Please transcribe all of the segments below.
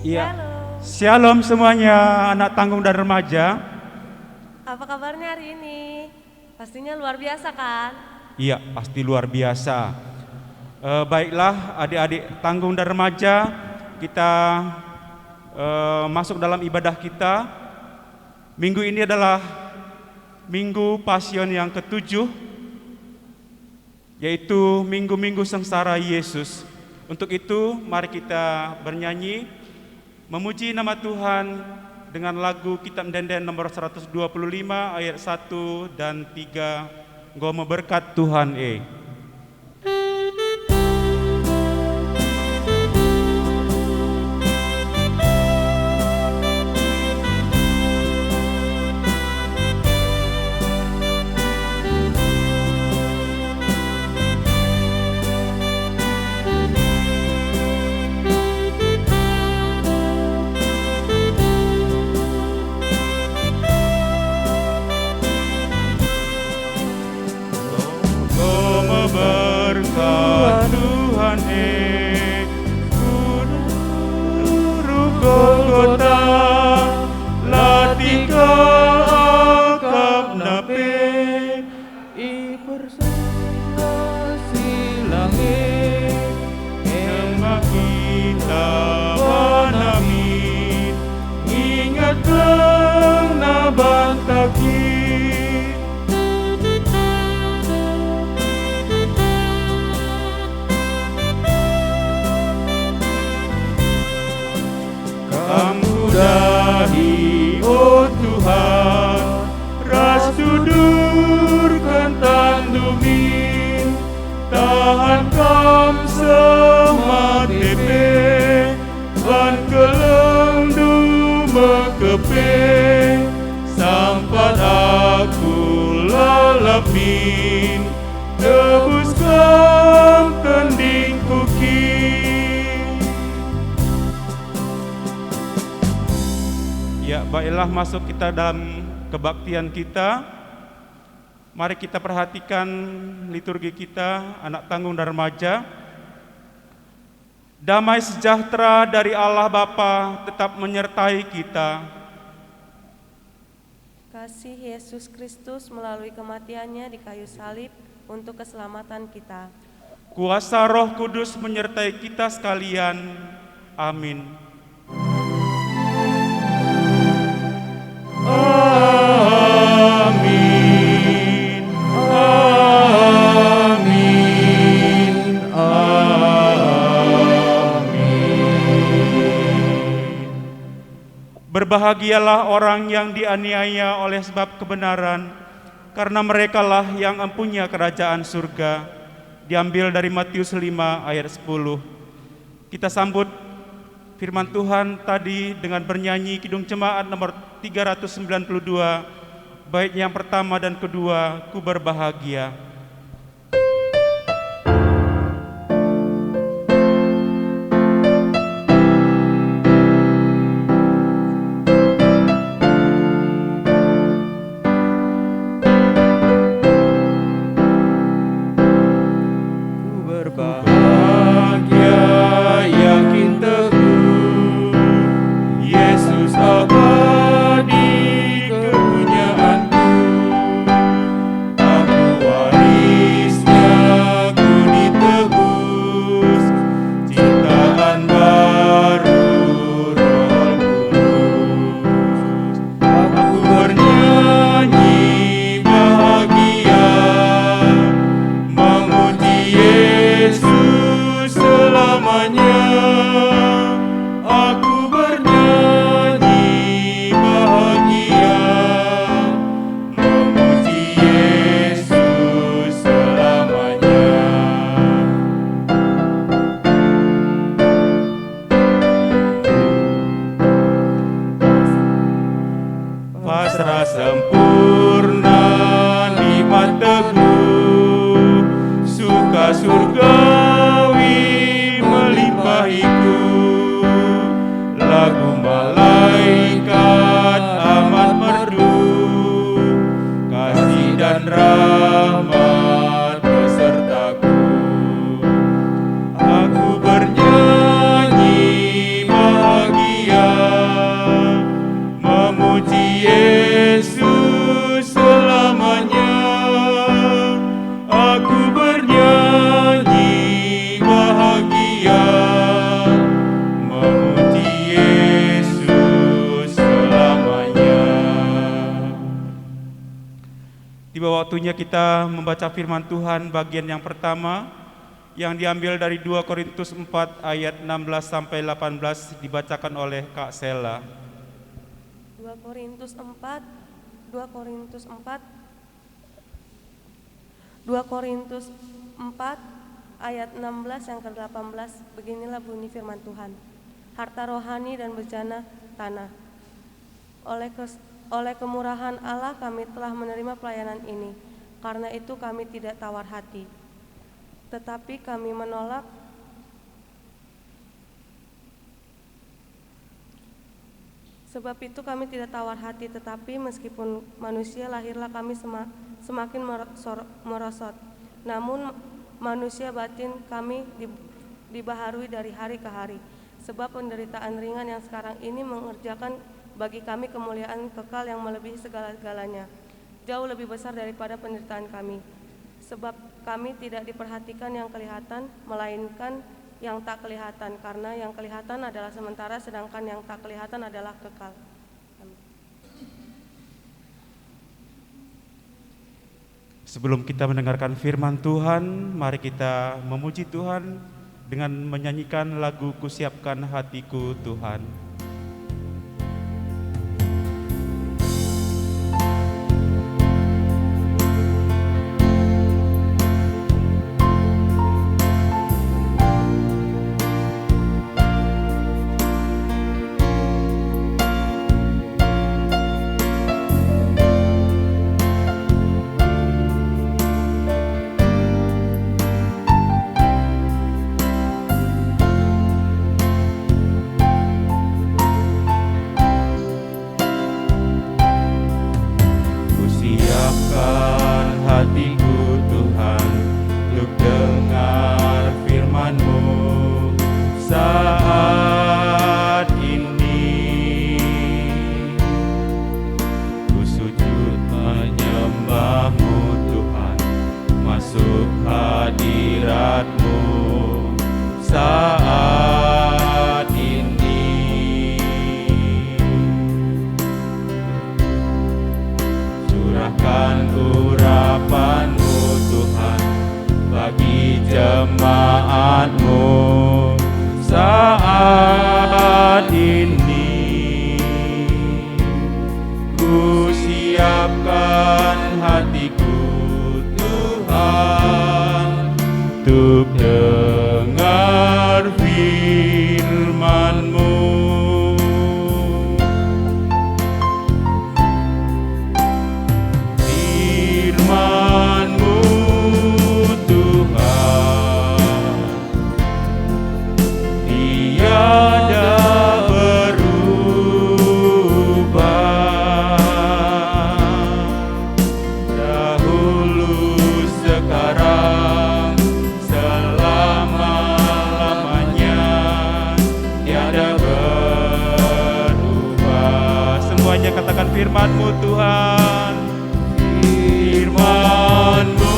Iya. Shalom. Shalom semuanya, anak tanggung dan remaja. Apa kabarnya hari ini? Pastinya luar biasa kan? Iya, pasti luar biasa. Baiklah adik-adik tanggung dan remaja, kita masuk dalam ibadah kita. Minggu ini adalah Minggu Pasion yang ke-7, yaitu Minggu-Minggu Sengsara Yesus. Untuk itu, mari kita bernyanyi, memuji nama Tuhan dengan lagu Kitab Denden nomor 125 ayat 1 dan 3. Engkau berkat Tuhan. Berkat Tuhan Guru Golgota Latika akap nape I bersama silangit Nama kita manami Ingatkan nabat kaki Dahi, oh Tuhan, ras tudur kentang dumin, tahan kam semat tepe, ban keleng du mekepe, sampat aku lalapin, tebus kam tending kuki. Ya, baiklah masuk kita dalam kebaktian kita. Mari kita perhatikan liturgi kita, anak tanggung dan remaja. Damai sejahtera dari Allah Bapa tetap menyertai kita. Kasih Yesus Kristus melalui kematiannya di kayu salib untuk keselamatan kita. Kuasa Roh Kudus menyertai kita sekalian. Amin. Amin, amin, amin. Berbahagialah orang yang dianiaya oleh sebab kebenaran, karena merekalah yang mempunyai kerajaan surga. Diambil dari Matius 5 ayat 10. Kita sambut firman Tuhan tadi dengan bernyanyi Kidung Jemaat nomor 392, bait yang pertama dan kedua, Ku berbahagia. Ku berbahagia yakin teguh Yesus abadi kepunyaanku. Aku warisnya, ku ditebus ciptaan baru Roh Kudus. Aku bernyanyi bahagia memuji Yesus selamanya. Aku bernyanyi bahagia memuji Yesus selamanya. Pasrah sempurna nikmat teguh, suka surgawi melimpahiku. Lagu malaikat amat merdu, kasih dan rahmat besertaku. Aku bernyanyi bahagia Tiba waktunya kita membaca firman Tuhan bagian yang pertama yang diambil dari 2 Korintus 4 ayat 16 sampai 18 dibacakan oleh Kak Sela. 2 Korintus 4 ayat 16 yang ke-18. Beginilah bunyi firman Tuhan. Harta rohani dan bejana tanah. Oleh kemurahan Allah kami telah menerima pelayanan ini. Karena itu kami tidak tawar hati. Tetapi kami menolak Sebab itu kami tidak tawar hati, tetapi meskipun manusia lahirlah kami semakin merosot. Namun manusia batin kami dibaharui dari hari ke hari. Sebab penderitaan ringan yang sekarang ini mengerjakan bagi kami kemuliaan kekal yang melebihi segala-galanya, jauh lebih besar daripada penderitaan kami. Sebab kami tidak diperhatikan yang kelihatan, melainkan yang tak kelihatan, karena yang kelihatan adalah sementara, sedangkan yang tak kelihatan adalah kekal. Sebelum kita mendengarkan firman Tuhan, mari kita memuji Tuhan dengan menyanyikan lagu Kusiapkan Hatiku Tuhan. Katakan firman-Mu Tuhan, firman-Mu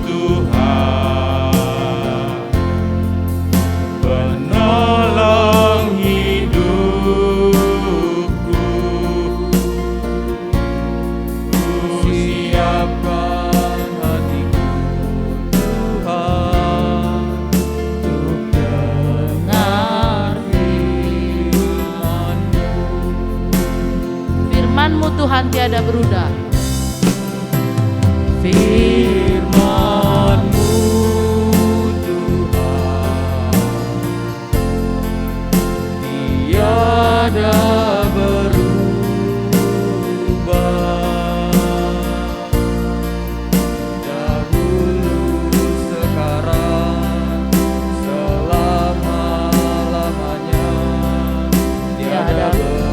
Tuhan, penolong hidupku. Kusiapkan hatiku Tuhan, untuk dengar Firman-Mu Tuhan tiada beruda. Firman-Mu Tuhan tiada berubah, dahulu sekarang selama-lamanya tiada berubah.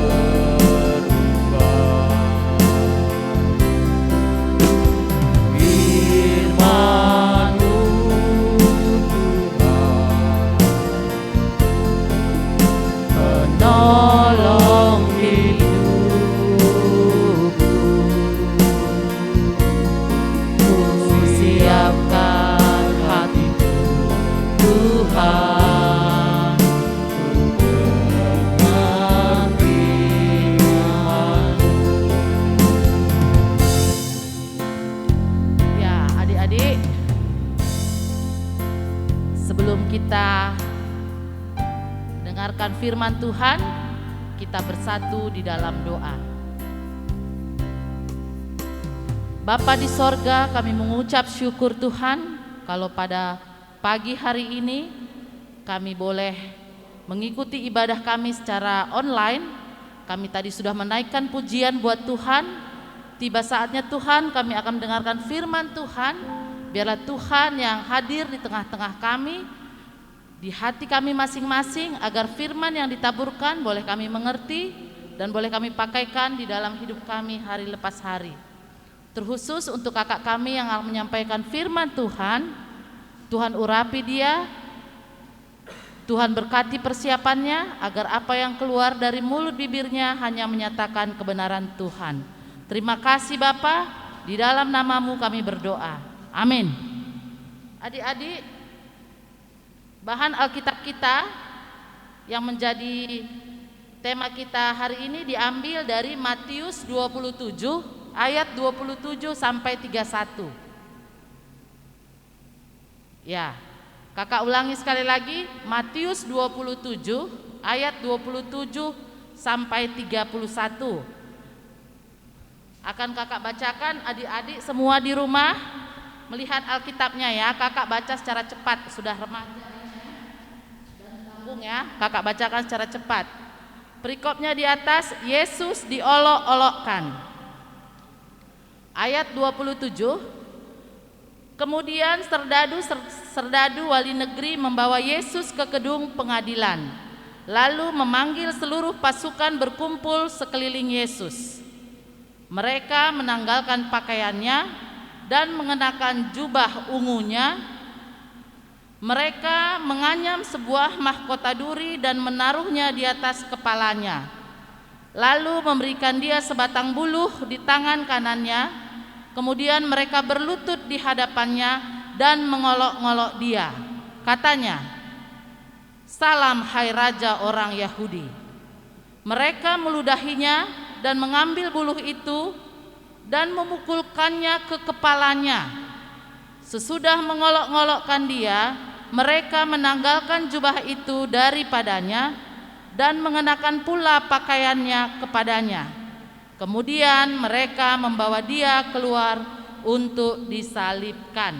Nolong firman Tuhan, kita bersatu di dalam doa. Bapa di sorga, kami mengucap syukur Tuhan kalau pada pagi hari ini kami boleh mengikuti ibadah kami secara online. Kami tadi sudah menaikkan pujian buat Tuhan. Tiba saatnya Tuhan, kami akan mendengarkan firman Tuhan. Biarlah Tuhan yang hadir di tengah-tengah kami, di hati kami masing-masing, agar firman yang ditaburkan boleh kami mengerti dan boleh kami pakaikan di dalam hidup kami hari lepas hari. Terkhusus untuk kakak kami yang akan menyampaikan firman Tuhan, Tuhan urapi dia, Tuhan berkati persiapannya agar apa yang keluar dari mulut bibirnya hanya menyatakan kebenaran Tuhan. Terima kasih Bapa, di dalam namamu kami berdoa. Amin. Adik-adik, bahan Alkitab kita yang menjadi tema kita hari ini diambil dari Matius 27 ayat 27 sampai 31. Ya, kakak ulangi sekali lagi, Matius 27 ayat 27 sampai 31. Akan kakak bacakan, adik-adik semua di rumah melihat Alkitabnya ya. Kakak baca secara cepat, sudah remaja dan tanggung ya. Kakak bacakan secara cepat. Perikopnya di atas, Yesus diolok-olokkan. Ayat 27, kemudian serdadu wali negeri membawa Yesus ke gedung pengadilan, lalu memanggil seluruh pasukan berkumpul sekeliling Yesus. Mereka menanggalkan pakaiannya dan mengenakan jubah ungunya. Mereka menganyam sebuah mahkota duri dan menaruhnya di atas kepalanya, lalu memberikan dia sebatang buluh di tangan kanannya. Kemudian mereka berlutut di hadapannya dan mengolok-ngolok dia. Katanya, "Salam hai Raja orang Yahudi." Mereka meludahinya dan mengambil buluh itu dan memukulkannya ke kepalanya. Sesudah mengolok-ngolokkan dia, mereka menanggalkan jubah itu daripadanya dan mengenakan pula pakaiannya kepadanya. Kemudian mereka membawa dia keluar untuk disalibkan.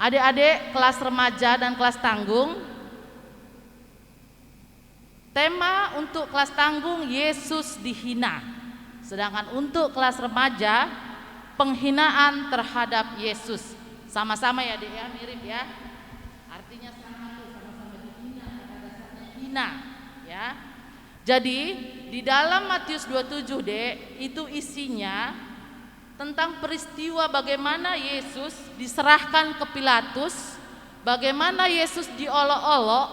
Adik-adik kelas remaja dan kelas tanggung, tema untuk kelas tanggung Yesus dihina. Sedangkan untuk kelas remaja, penghinaan terhadap Yesus. Sama-sama ya Dek ya, mirip ya. Artinya sama-sama dihina, pada dasarnya hina ya. Jadi di dalam Matius 27 Dek, itu isinya tentang peristiwa bagaimana Yesus diserahkan ke Pilatus, bagaimana Yesus diolok-olok,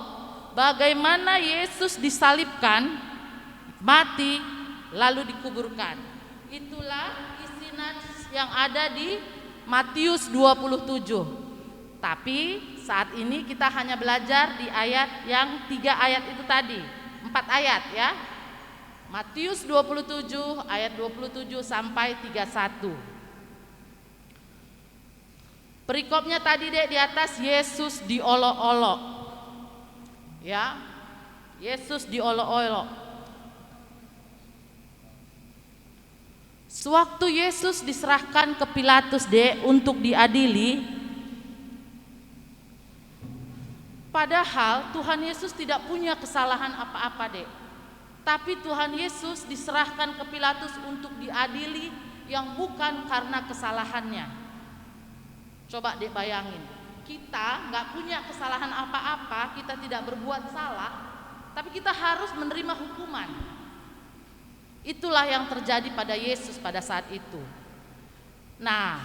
bagaimana Yesus disalibkan, mati, lalu dikuburkan. Itulah isi nats yang ada di Matius 27. Tapi saat ini kita hanya belajar di ayat yang 3 ayat itu tadi, 4 ayat ya. Matius 27 ayat 27 sampai 31. Perikopnya tadi Dek di atas, Yesus diolok-olok. Ya. Yesus diolok-olok. Sewaktu Yesus diserahkan ke Pilatus Dek untuk diadili, padahal Tuhan Yesus tidak punya kesalahan apa-apa Dek. Tapi Tuhan Yesus diserahkan ke Pilatus untuk diadili yang bukan karena kesalahannya. Coba Dek bayangin, kita nggak punya kesalahan apa-apa, kita tidak berbuat salah, tapi kita harus menerima hukuman. Itulah yang terjadi pada Yesus pada saat itu. Nah,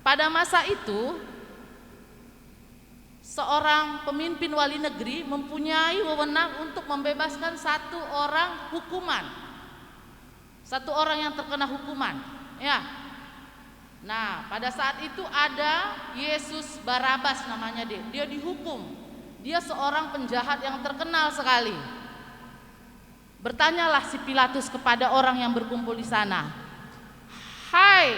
pada masa itu seorang pemimpin wali negeri mempunyai wewenang untuk membebaskan satu orang hukuman, satu orang yang terkena hukuman ya. Nah pada saat itu ada Yesus Barabas namanya dia dihukum. Dia seorang penjahat yang terkenal sekali. Bertanyalah si Pilatus kepada orang yang berkumpul di sana, "Hai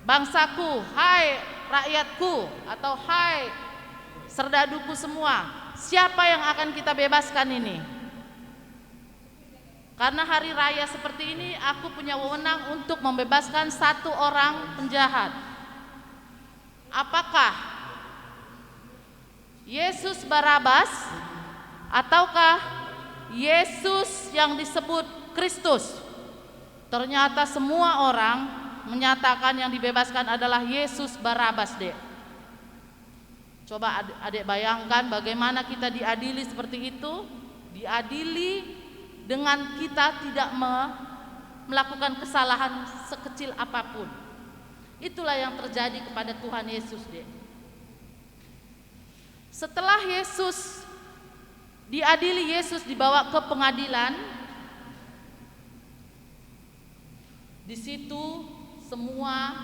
bangsaku, hai rakyatku, atau hai Serdaduku semua, siapa yang akan kita bebaskan ini? Karena hari raya seperti ini, aku punya wewenang untuk membebaskan satu orang penjahat. Apakah Yesus Barabas ataukah Yesus yang disebut Kristus? Ternyata semua orang menyatakan yang dibebaskan adalah Yesus Barabas, Dek. Coba adik bayangkan bagaimana kita diadili seperti itu. Diadili dengan kita tidak melakukan kesalahan sekecil apapun. Itulah yang terjadi kepada Tuhan Yesus, Dek. Setelah Yesus diadili, Yesus dibawa ke pengadilan. Di situ semua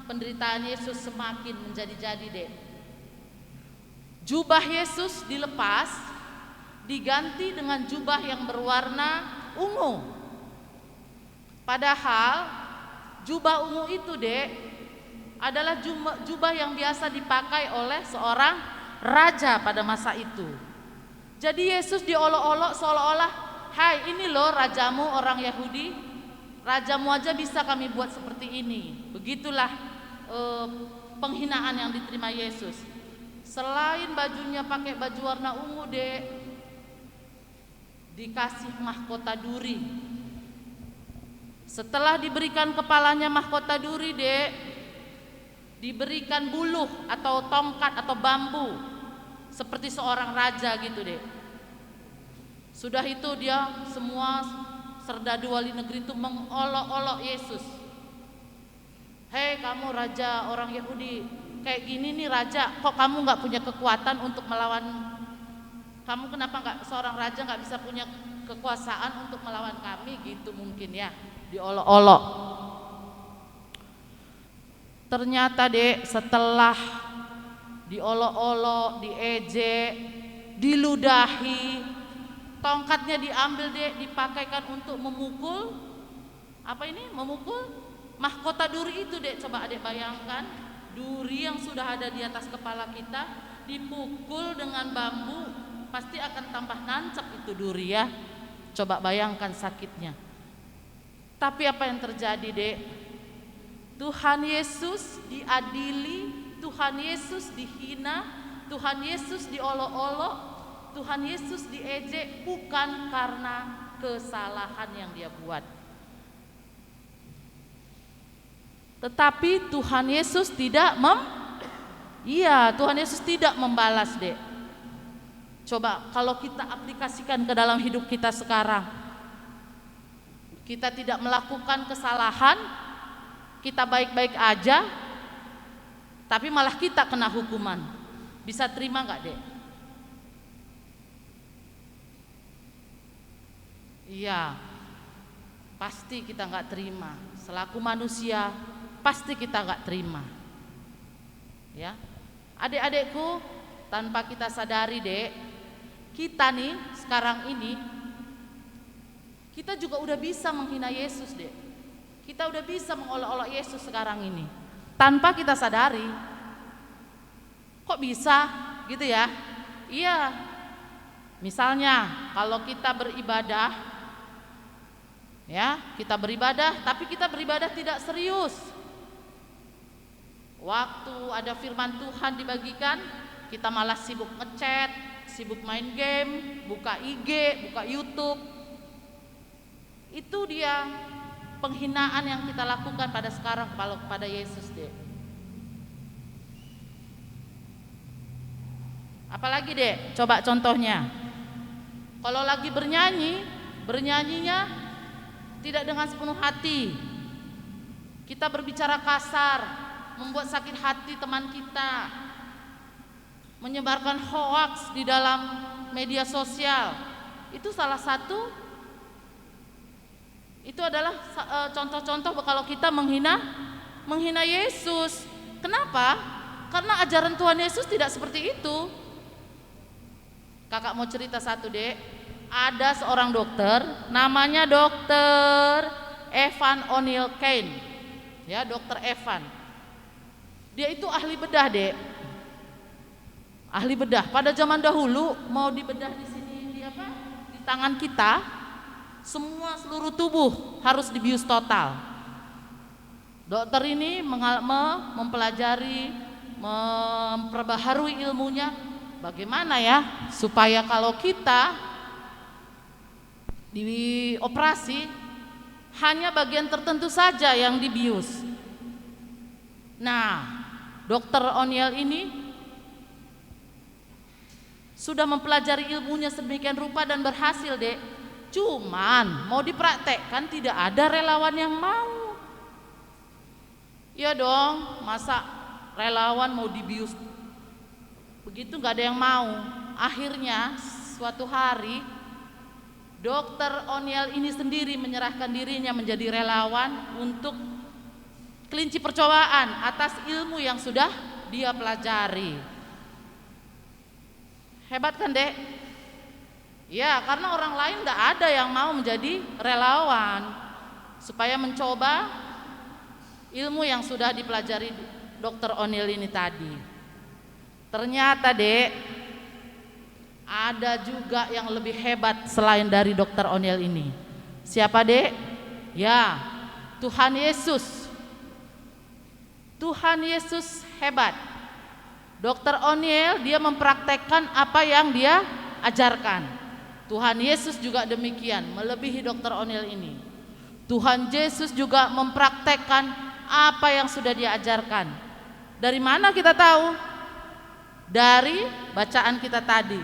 penderitaan Yesus semakin menjadi-jadi, Dek. Jubah Yesus dilepas, diganti dengan jubah yang berwarna ungu. Padahal jubah ungu itu, Dek, adalah jubah yang biasa dipakai oleh seorang raja pada masa itu. Jadi Yesus diolok-olok seolah-olah, hai ini loh rajamu orang Yahudi, rajamu aja bisa kami buat seperti ini. Begitulah penghinaan yang diterima Yesus. Selain bajunya pakai baju warna ungu, Dek, dikasih mahkota duri. Setelah diberikan kepalanya mahkota duri, Dek, diberikan buluh atau tongkat atau bambu seperti seorang raja gitu, Dek. Sudah itu dia semua serdadu wali negeri itu mengolok-olok Yesus. Hei kamu raja orang Yahudi, kayak gini nih raja, kok kamu nggak punya kekuatan untuk melawan? Kamu kenapa nggak seorang raja nggak bisa punya kekuasaan untuk melawan kami gitu mungkin ya, diolok-olok. Ternyata, Dek, setelah diolok-olok, diejek, diludahi, tongkatnya diambil, Dek, dipakaikan untuk memukul apa ini? Memukul mahkota duri itu, Dek. Coba Adik bayangkan, duri yang sudah ada di atas kepala kita dipukul dengan bambu, pasti akan tambah nancep itu duri ya. Coba bayangkan sakitnya. Tapi apa yang terjadi, Dek? Tuhan Yesus diadili, Tuhan Yesus dihina, Tuhan Yesus diolok-olok, Tuhan Yesus diejek bukan karena kesalahan yang dia buat. Tetapi Tuhan Yesus tidak Tuhan Yesus tidak membalas, Dek. Coba kalau kita aplikasikan ke dalam hidup kita sekarang, kita tidak melakukan kesalahan, kita baik-baik aja, tapi malah kita kena hukuman. Bisa terima nggak, Dek? Iya, pasti kita nggak terima. Selaku manusia, pasti kita nggak terima. Ya, adik-adikku, tanpa kita sadari, Dek, kita nih sekarang ini, kita juga udah bisa menghina Yesus, Dek. Kita udah bisa mengolok-olok Yesus sekarang ini, tanpa kita sadari. Kok bisa gitu ya? Iya, misalnya kalau kita beribadah, ya kita beribadah, tapi kita beribadah tidak serius. Waktu ada firman Tuhan dibagikan, kita malah sibuk ngechat, sibuk main game, buka IG, buka YouTube. Itu dia penghinaan yang kita lakukan pada sekarang kepada Yesus, Dek. Apalagi, Dek, coba contohnya. Kalau lagi bernyanyi, bernyanyinya tidak dengan sepenuh hati. Kita berbicara kasar, membuat sakit hati teman kita, menyebarkan hoaks di dalam media sosial. Itu salah satu, itu adalah contoh-contoh kalau kita menghina Yesus. Kenapa? Karena ajaran Tuhan Yesus tidak seperti itu. Kakak mau cerita satu, Dek. Ada seorang dokter, namanya Dokter Evan O'Neil Kane. Ya, Dokter Evan. Dia itu ahli bedah, Dek. ahli bedah. Pada zaman dahulu mau dibedah di sini di tangan kita, semua seluruh tubuh harus dibius total. Dokter ini mempelajari, memperbaharui ilmunya, bagaimana ya supaya kalau kita dioperasi hanya bagian tertentu saja yang dibius. Nah, Dokter O'Neill ini sudah mempelajari ilmunya sedemikian rupa dan berhasil, Dek. Cuman mau dipraktekkan tidak ada relawan yang mau. Ya dong, masa relawan mau dibius begitu nggak ada yang mau. Akhirnya suatu hari Dokter O'Neill ini sendiri menyerahkan dirinya menjadi relawan untuk kelinci percobaan atas ilmu yang sudah dia pelajari. Hebat kan, Dek? Ya, karena orang lain nggak ada yang mau menjadi relawan supaya mencoba ilmu yang sudah dipelajari Dokter O'Neill ini tadi. Ternyata, Dek, ada juga yang lebih hebat selain dari Dokter O'Neill ini. Siapa, Dek? Ya, Tuhan Yesus. Tuhan Yesus hebat. Dokter O'Neill dia mempraktekkan apa yang dia ajarkan. Tuhan Yesus juga demikian, melebihi Dokter O'Neill ini. Tuhan Yesus juga mempraktekkan apa yang sudah dia ajarkan. Dari mana kita tahu? Dari bacaan kita tadi.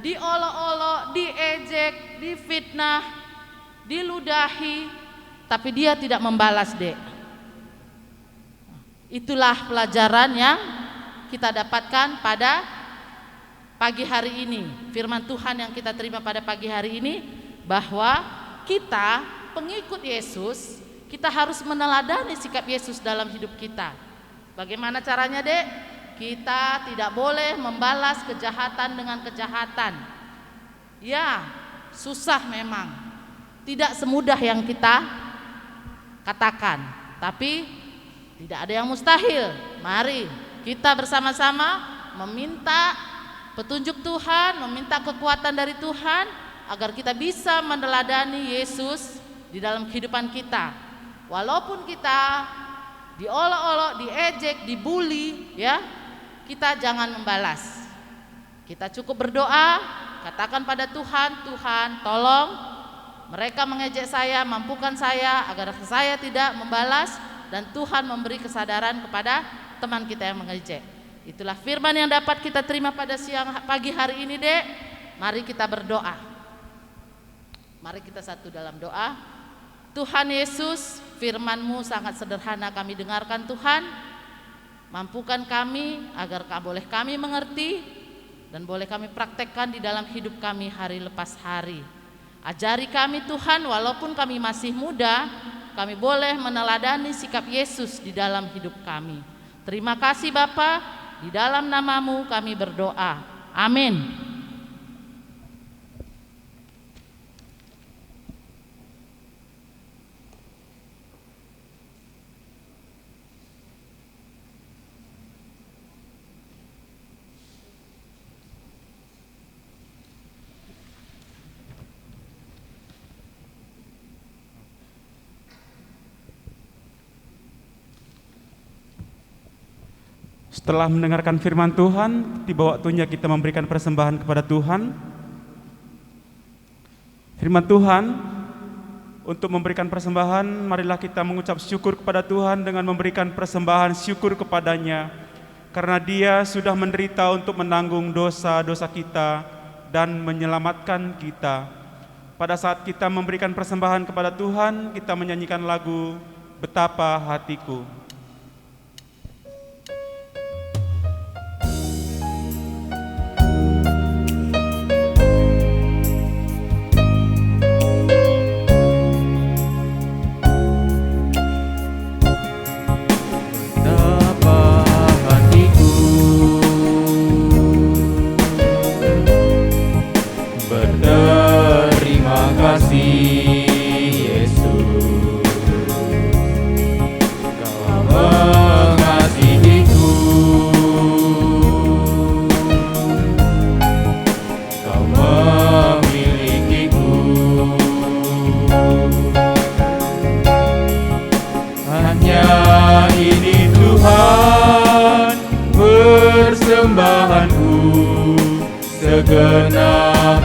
Diolok-olok, diejek, difitnah, diludahi, tapi dia tidak membalas, Dek. Itulah pelajaran yang kita dapatkan pada pagi hari ini. Firman Tuhan yang kita terima pada pagi hari ini, bahwa kita pengikut Yesus, kita harus meneladani sikap Yesus dalam hidup kita. Bagaimana caranya, Dek? Kita tidak boleh membalas kejahatan dengan kejahatan. Ya, susah memang. Tidak semudah yang kita katakan, tapi tidak ada yang mustahil. Mari kita bersama-sama meminta petunjuk Tuhan, meminta kekuatan dari Tuhan agar kita bisa meneladani Yesus di dalam kehidupan kita. Walaupun kita diolok-olok, diejek, dibully, ya, kita jangan membalas. Kita cukup berdoa, katakan pada Tuhan, Tuhan tolong mereka mengejek saya, mampukan saya agar saya tidak membalas, dan Tuhan memberi kesadaran kepada teman kita yang mengejek. Itulah firman yang dapat kita terima pada pagi hari ini, Dek. Mari kita berdoa. Mari kita satu dalam doa. Tuhan Yesus, firman-Mu sangat sederhana kami dengarkan, Tuhan. Mampukan kami agar boleh kami mengerti dan boleh kami praktekkan di dalam hidup kami hari lepas hari. Ajari kami, Tuhan, walaupun kami masih muda, kami boleh meneladani sikap Yesus di dalam hidup kami. Terima kasih Bapa, di dalam nama-Mu kami berdoa. Amin. Setelah mendengarkan firman Tuhan, tiba waktunya kita memberikan persembahan kepada Tuhan. Firman Tuhan, untuk memberikan persembahan, marilah kita mengucap syukur kepada Tuhan dengan memberikan persembahan syukur kepadanya, karena Dia sudah menderita untuk menanggung dosa-dosa kita dan menyelamatkan kita. Pada saat kita memberikan persembahan kepada Tuhan, kita menyanyikan lagu Betapa Hatiku. Yesus, Kau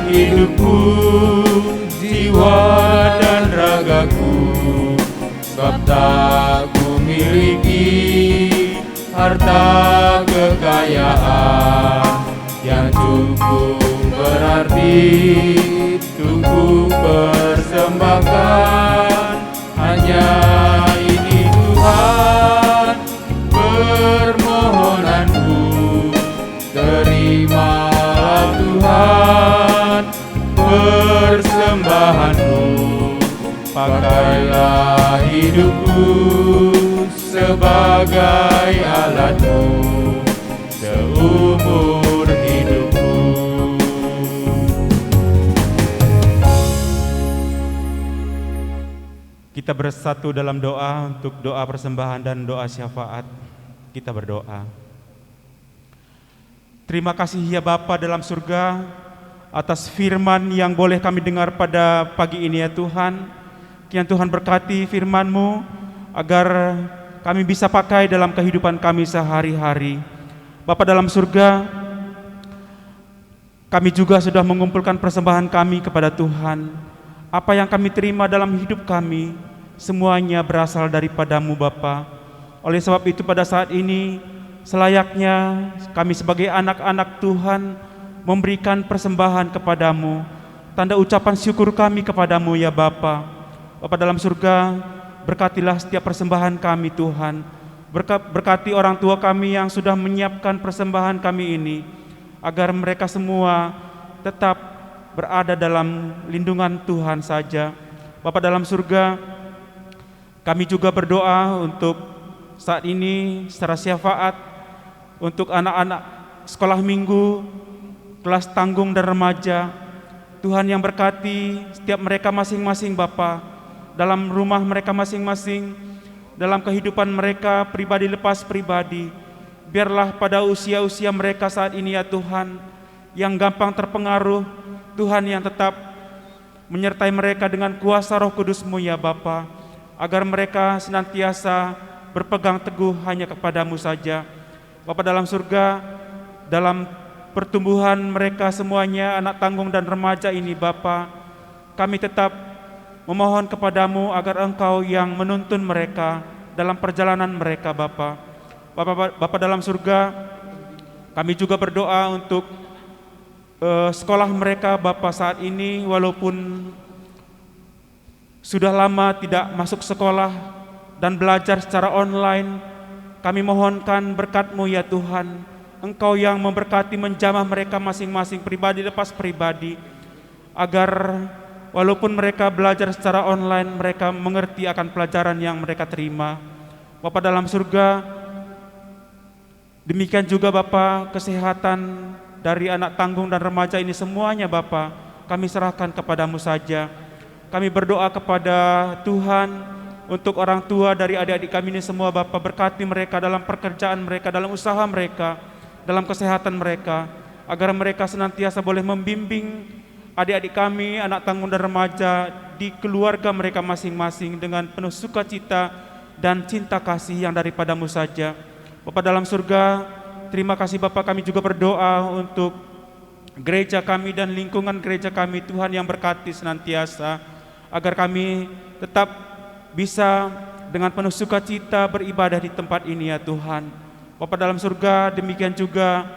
hidupku, jiwa dan ragaku, sebab tak kumiliki harta kekayaan yang cukup berarti untuk ku persembahkan. Hanya ini Tuhan permohonanku, terimalah Tuhan persembahanku. Pakailah hidupku sebagai alatmu seumur hidupku. Kita bersatu dalam doa untuk doa persembahan dan doa syafaat. Kita berdoa. Terima kasih ya Bapa dalam surga atas firman yang boleh kami dengar pada pagi ini ya Tuhan. Kiranya Tuhan berkati firman-Mu agar kami bisa pakai dalam kehidupan kami sehari-hari. Bapa dalam surga, kami juga sudah mengumpulkan persembahan kami kepada Tuhan. Apa yang kami terima dalam hidup kami, semuanya berasal daripada-Mu Bapa. Oleh sebab itu pada saat ini, selayaknya kami sebagai anak-anak Tuhan memberikan persembahan kepadamu, tanda ucapan syukur kami kepadamu ya Bapa. Bapa dalam surga, berkatilah setiap persembahan kami Tuhan. Berkati orang tua kami yang sudah menyiapkan persembahan kami ini, agar mereka semua tetap berada dalam lindungan Tuhan saja. Bapa dalam surga, kami juga berdoa untuk saat ini secara syafaat untuk anak-anak sekolah minggu, kelas tanggung dan remaja. Tuhan yang berkati setiap mereka masing-masing Bapa, dalam rumah mereka masing-masing, dalam kehidupan mereka pribadi lepas pribadi. Biarlah pada usia-usia mereka saat ini ya Tuhan, yang gampang terpengaruh, Tuhan yang tetap menyertai mereka dengan kuasa Roh Kudus-Mu ya Bapa, agar mereka senantiasa berpegang teguh hanya kepadamu saja. Bapa dalam surga, dalam pertumbuhan mereka semuanya, anak tanggung dan remaja ini Bapa, kami tetap memohon kepadamu agar Engkau yang menuntun mereka dalam perjalanan mereka Bapa. Bapa dalam surga, kami juga berdoa untuk sekolah mereka Bapa saat ini, walaupun sudah lama tidak masuk sekolah dan belajar secara online, kami mohonkan berkat-Mu ya Tuhan. Engkau yang memberkati menjamah mereka masing-masing pribadi lepas pribadi, agar walaupun mereka belajar secara online, mereka mengerti akan pelajaran yang mereka terima. Bapa dalam surga, demikian juga Bapa, kesehatan dari anak tanggung dan remaja ini semuanya Bapa, kami serahkan kepadamu saja. Kami berdoa kepada Tuhan untuk orang tua dari adik-adik kami ini semua Bapa, berkati mereka dalam pekerjaan mereka, dalam usaha mereka, dalam kesehatan mereka, agar mereka senantiasa boleh membimbing adik-adik kami, anak tanggung dan remaja di keluarga mereka masing-masing dengan penuh sukacita dan cinta kasih yang daripadamu saja. Bapa dalam surga, terima kasih Bapa, kami juga berdoa untuk gereja kami dan lingkungan gereja kami, Tuhan yang berkati senantiasa, agar kami tetap bisa dengan penuh sukacita beribadah di tempat ini ya Tuhan. Bapa dalam surga, demikian juga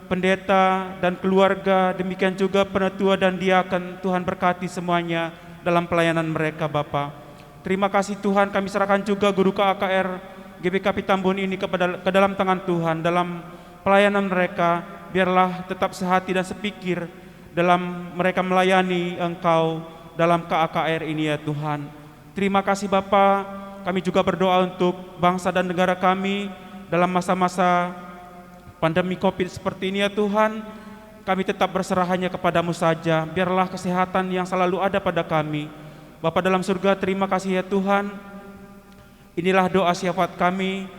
pendeta dan keluarga, demikian juga penatua dan diaken, Tuhan berkati semuanya dalam pelayanan mereka Bapa. Terima kasih Tuhan, kami serahkan juga guru KAKR GBK Pitambun ini ke dalam tangan Tuhan, dalam pelayanan mereka, biarlah tetap sehati dan sepikir dalam mereka melayani Engkau dalam KAKR ini ya Tuhan. Terima kasih Bapa, kami juga berdoa untuk bangsa dan negara kami dalam masa-masa pandemi COVID seperti ini ya Tuhan. Kami tetap berserah hanya kepadamu saja, biarlah kesehatan yang selalu ada pada kami. Bapa dalam surga, terima kasih ya Tuhan. Inilah doa syafaat kami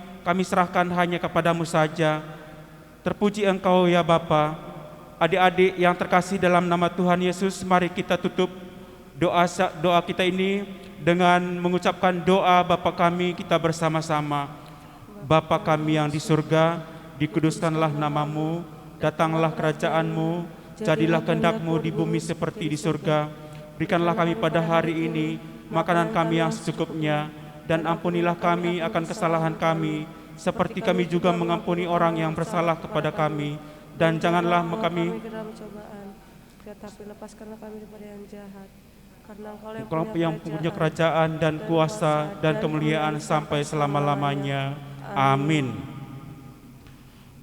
serahkan hanya kepadamu saja. Terpuji Engkau ya Bapa. Adik-adik yang terkasih dalam nama Tuhan Yesus, mari kita tutup doa kita ini dengan mengucapkan doa Bapa kami kita bersama-sama. Bapa kami yang di surga, dikuduskanlah namamu, datanglah kerajaanmu, jadilah kehendak-Mu di bumi seperti di surga. Berikanlah kami pada hari ini makanan kami yang secukupnya, dan ampunilah kami akan kesalahan kami, seperti kami juga mengampuni orang yang bersalah kepada kami. Dan janganlah kami ke dalam cobaan, tetapi lepaskanlah kami daripada yang jahat. Karena Engkau yang punya kerajaan dan kuasa dan kemuliaan sampai selama-lamanya. Amin.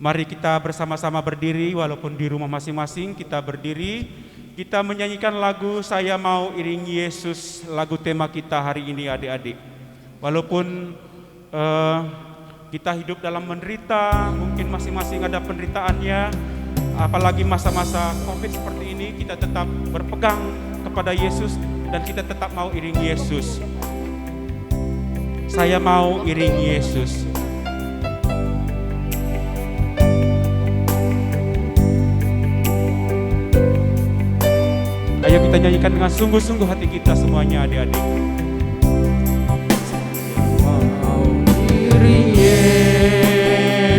Mari kita bersama-sama berdiri, walaupun di rumah masing-masing kita berdiri. Kita menyanyikan lagu Saya Mau Iringi Yesus, lagu tema kita hari ini adik-adik. Walaupun kita hidup dalam menderita, mungkin masing-masing ada penderitaannya, apalagi masa-masa COVID seperti ini, kita tetap berpegang kepada Yesus dan kita tetap mau iringi Yesus. Saya mau iringi Yesus. Ayo kita nyanyikan dengan sungguh-sungguh hati kita semuanya adik-adik.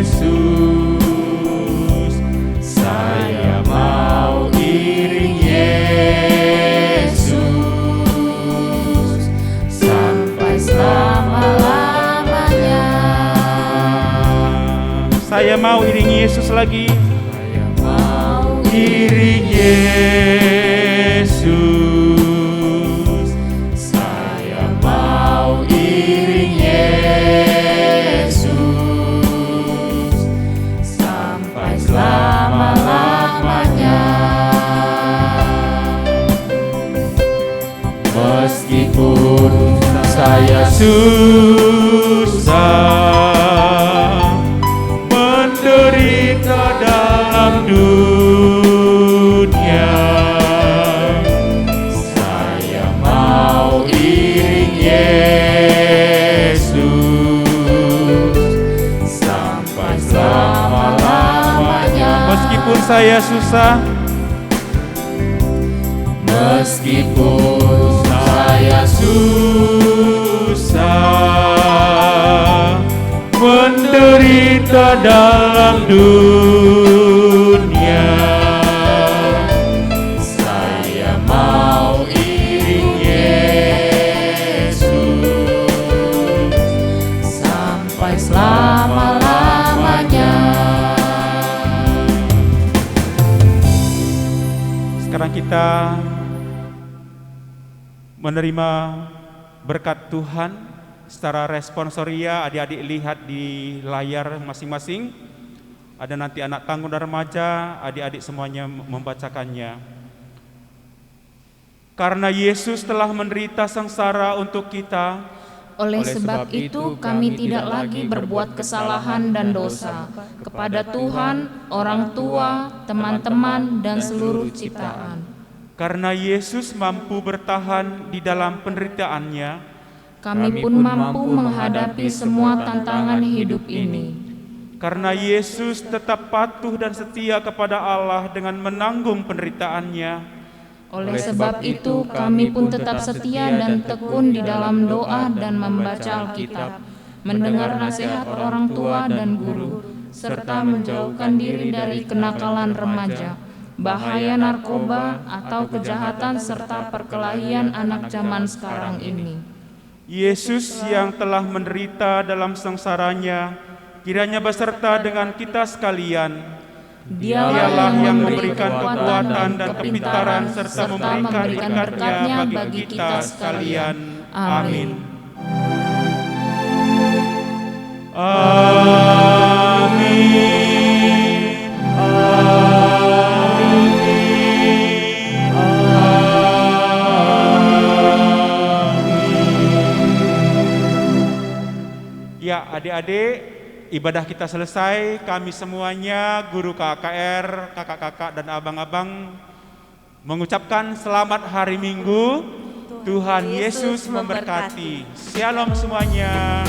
Yesus, saya mau iring Yesus sampai selama-lamanya. Saya mau iring Yesus lagi. Saya mau iring Yesus. Saya mau iring Yesus sampai selama-lamanya. Meskipun saya susah menderita dalam dunia, saya mau iring Yesus sampai selama-lamanya. Meskipun saya susah, meskipun saya susah menderita dalam dunia, saya mau iring Yesus sampai selama-lamanya. Sekarang kita menerima berkat Tuhan secara responsoria. Adik-adik lihat di layar masing-masing. Ada nanti anak tangguh dan remaja, adik-adik semuanya membacakannya. Karena Yesus telah menderita sengsara untuk kita, oleh sebab itu kami tidak lagi berbuat kesalahan dan dosa kepada Tuhan, orang tua, teman-teman, dan seluruh ciptaan. Karena Yesus mampu bertahan di dalam penderitaannya, kami pun mampu menghadapi semua tantangan hidup ini. Karena Yesus tetap patuh dan setia kepada Allah dengan menanggung penderitaannya, oleh sebab itu kami pun tetap setia dan tekun di dalam doa dan membaca Alkitab, mendengar nasihat orang tua dan guru, serta menjauhkan diri dari kenakalan remaja, bahaya narkoba atau kejahatan serta perkelahian anak zaman sekarang ini. Yesus yang telah menderita dalam sengsaranya, kiranya beserta dengan kita sekalian. Dialah yang memberikan kekuatan dan kepintaran serta memberikan berkat-Nya bagi kita sekalian. Amin. Amin. Ya, adik-adik, ibadah kita selesai. Kami semuanya, guru KKR, kakak-kakak dan abang-abang, mengucapkan selamat hari Minggu. Tuhan Yesus memberkati. Shalom semuanya.